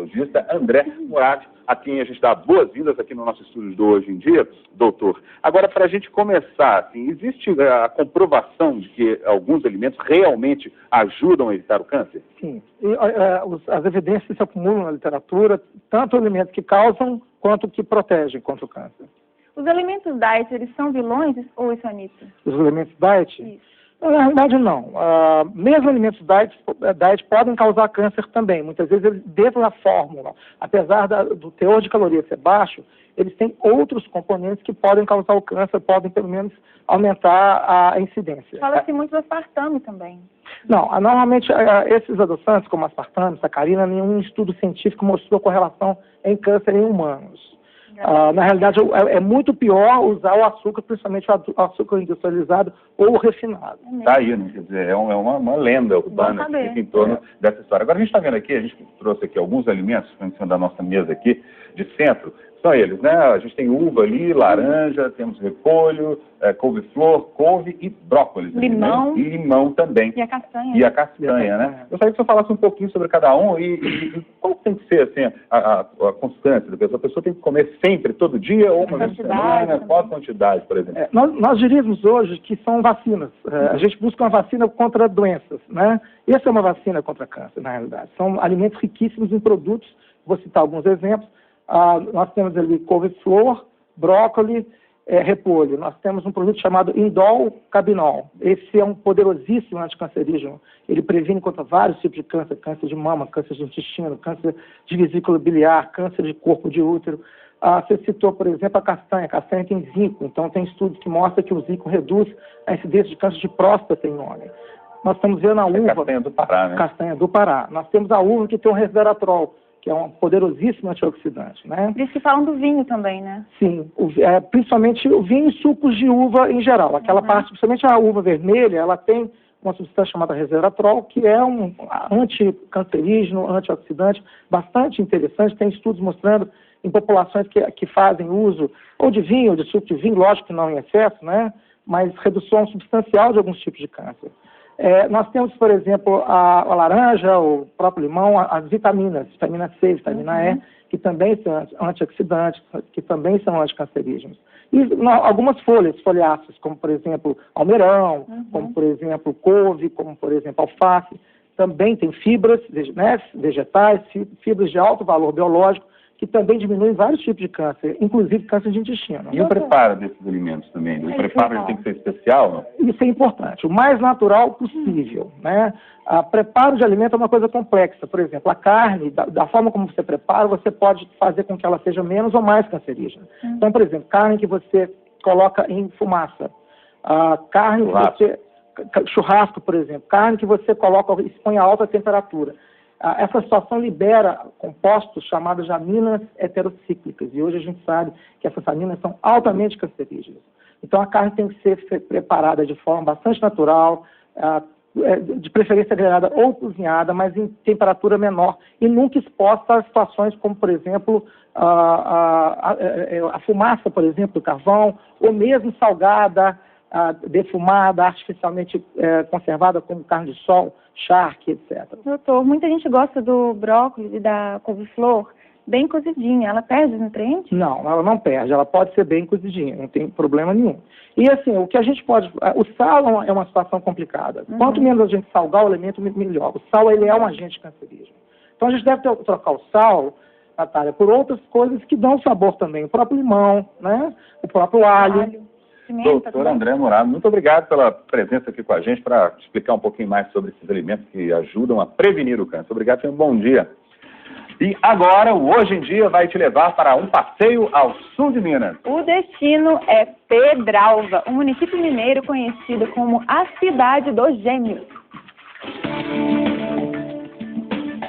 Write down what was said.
oftalmologista André Murat, a quem a gente dá boas-vindas aqui no nosso estúdio de hoje em dia, doutor. Agora, para a gente começar, assim, existe a comprovação de que alguns alimentos realmente ajudam a evitar o câncer? Sim. As evidências se acumulam na literatura, tanto alimentos que causam quanto que protegem contra o câncer. Os alimentos diet, eles são vilões ou isso é mito? Os alimentos diet? Isso. Na realidade, não. Mesmo alimentos diet podem causar câncer também. Muitas vezes eles dentro da fórmula, apesar do teor de calorias ser baixo, eles têm outros componentes que podem causar o câncer, podem pelo menos aumentar a incidência. Fala-se muito do aspartame também. Não, normalmente esses adoçantes, como aspartame, sacarina, nenhum estudo científico mostrou correlação em câncer em humanos. Na realidade, é muito pior usar o açúcar, principalmente o açúcar industrializado ou refinado. Tá aí, né? Quer dizer, é uma lenda urbana que fica em torno dessa história. Agora, a gente está vendo aqui, a gente trouxe aqui alguns alimentos em cima da nossa mesa aqui, de centro. São eles, né? A gente tem uva ali, laranja, temos repolho, couve-flor, couve e brócolis. Limão. Né? E limão também. E a castanha. E a castanha, né? Eu gostaria que você falasse um pouquinho sobre cada um e qual tem que ser, assim, a constância da pessoa? A pessoa tem que comer sempre, todo dia, ou uma vez por semana? Qual a quantidade, por exemplo? Nós diríamos hoje que são vacinas. A gente busca uma vacina contra doenças, né? Essa é uma vacina contra câncer, na realidade. São alimentos riquíssimos em produtos. Vou citar alguns exemplos. Nós temos ali couve-flor, brócolis, repolho. Nós temos um produto chamado indol-cabinol. Esse é um poderosíssimo anticancerígeno. Ele previne contra vários tipos de câncer, câncer de mama, câncer de intestino, câncer de vesícula biliar, câncer de corpo de útero. Você citou, por exemplo, a castanha. A castanha tem zinco, então tem estudos que mostram que o zinco reduz a incidência de câncer de próstata em homem. Nós estamos vendo a uva... Castanha do Pará, né? Castanha do Pará. Nós temos a uva que tem o resveratrol, que é um poderosíssimo antioxidante, né? Eles que falam do vinho também, né? Sim, principalmente o vinho e sucos de uva em geral. Aquela parte, principalmente a uva vermelha, ela tem uma substância chamada resveratrol, que é um anticancerígeno, antioxidante, bastante interessante. Tem estudos mostrando em populações que fazem uso ou de vinho, ou de suco de vinho, lógico que não em excesso, né? Mas redução substancial de alguns tipos de câncer. Nós temos, por exemplo, a laranja, o próprio limão, as vitaminas, vitamina C, vitamina E, que também são antioxidantes, que também são anticancerígenos. E algumas folhas, folháceas, como, por exemplo, almeirão, como, por exemplo, couve, como, por exemplo, alface, também tem fibras, né, vegetais, fibras de alto valor biológico, que também diminuem vários tipos de câncer, inclusive câncer de intestino. E o preparo desses alimentos também? O preparo tem que ser especial, não? Isso é importante, o mais natural possível, né? Preparo de alimento é uma coisa complexa. Por exemplo, a carne, da forma como você prepara, você pode fazer com que ela seja menos ou mais cancerígena. Então, por exemplo, carne que você coloca em fumaça, carne que você... Churrasco, por exemplo, carne que você coloca, expõe a alta temperatura. Essa situação libera compostos chamados de aminas heterocíclicas, e hoje a gente sabe que essas aminas são altamente cancerígenas. Então a carne tem que ser preparada de forma bastante natural, de preferência grelhada ou cozinhada, mas em temperatura menor, e nunca exposta a situações como, por exemplo, a fumaça, por exemplo, do carvão, ou mesmo salgada, defumada, artificialmente conservada, como carne de sol, charque, etc. Doutor, muita gente gosta do brócolis e da couve-flor bem cozidinha. Ela perde os nutrientes? Não, ela não perde. Ela pode ser bem cozidinha, não tem problema nenhum. E assim, o que a gente pode... O sal é uma situação complicada. Quanto menos a gente salgar o alimento, melhor. O sal, ele é um agente cancerígeno. Então a gente deve trocar o sal, Natália, por outras coisas que dão sabor também. O próprio limão, né? O próprio alho. Doutor André Murat, muito obrigado pela presença aqui com a gente para explicar um pouquinho mais sobre esses alimentos que ajudam a prevenir o câncer. Obrigado, tenha um bom dia. E agora, o Hoje em Dia vai te levar para um passeio ao sul de Minas. O destino é Pedralva, um município mineiro conhecido como a Cidade dos Gêmeos.